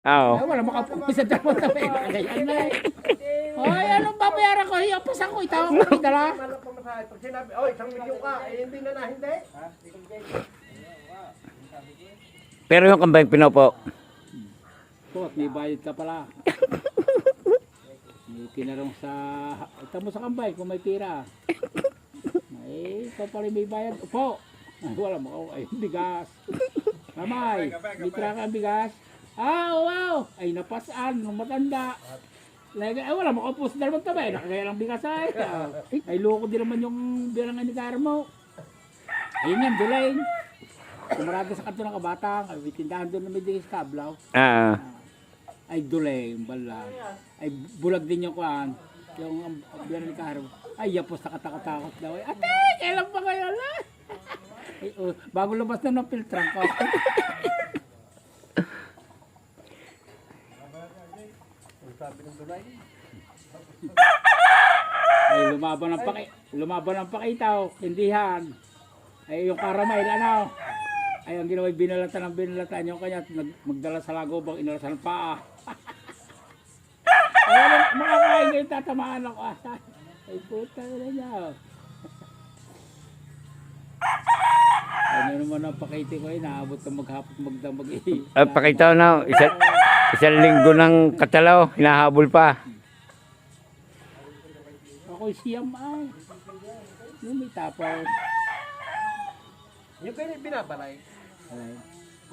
Oo. Ay, wala makapuwi sa dalawang tabi. Ganyan na eh. Ay, anong babayaran ko? Iyapasan ko, itawag ko dala. Pag sinabi, oh, 1 milyon ka, eh hindi na hindi. Pero yung kambay pinopo. Pot, may bayad ka pala. May tinarong sa... Ito mo sa kambay kung may pira. Ay, ikaw pala may bayad. Upo! Ay, wala mo. Ay, bigas. Kamay, may tira ka ang bigas. Ah, wow! Ay, napasaan ng matanda. Ay, wala mo kapos na naman tabi. Nakagaya lang bigas ay. Ay, loko din naman yung bilangan ni Kara mo. Ayun yan, dulain. Kumarada sa kanto ng kabatang. Ay, tindahan doon na may digis kablaw. Ay, dulay, bala. Ay, bulag din yung kuhan. Yung bilang ni Karo. Ay, yapos nakatakatakot daw. Ay, ate, kailan pa kayo na? Ay, bago labas na ng filtran ko. Ay, lumaban ang pakitaw. Hindihan. Ay, yung karamay, ano? Ay, ang ginawa, binalatan yung kanya, magdala sa lagobang, inalasan ng paa. Ay, makakain ngayon, tatamaan ako. Ay, puta na niya. Ano naman ang pakiti ko, naabot ka maghapot magdamag. Pakita na, isang linggo ng katalaw, hinahabol pa. Ako'y siyam ay. Yung may tapaw. Yung binabalay, Ay,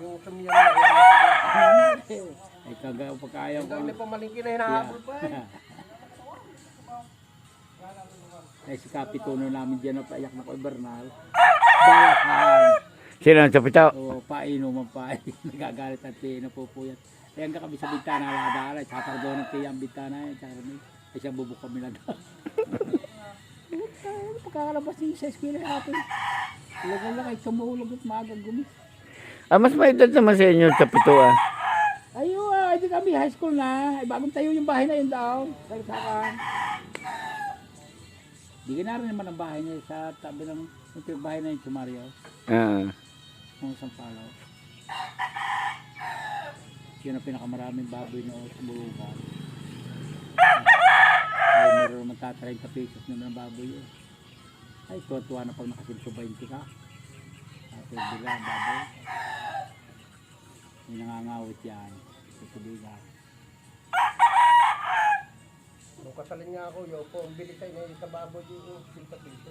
yung sumiyan na ay kagaw pagkayaw ko. yung pamalingki na hinahabol pa eh. Ay, si Kapituno namin dyan na paiyak na ko, Bernal. Balakan. Sino ang sapitaw? O, painuman pa. Nagagalit at napupuyat. Ay, hanggang kami sa bintana, nakadala. Satar doon ng tiyang bintana. Ay, siya bubuk kami na doon. Pagkakalabas niyo sa eskwela natin. Ilagan lang ay sumuhulog at maagang gumis. Mas may edad naman sa inyo sa pito Ayun, hindi kami high school na. Ay, bagong tayo yung bahay na yun daw. Salsakan. Di na rin naman ang bahay niya sa tabi ng yung bahay na yung Sumario. Ng Sampalo. Yun ang pinakamaraming baboy noon sa Bulugan. Ay, meron naman 30 pesos naman ang baboy yun. Ay, tuwa-tuwa na pag nakasilso 20 ka. At yung bilang baboy. May nangangawit yan. Sa bilang. Nung kasalin nga ako, yo po, ang bilis ay na kababo yung 50 piso.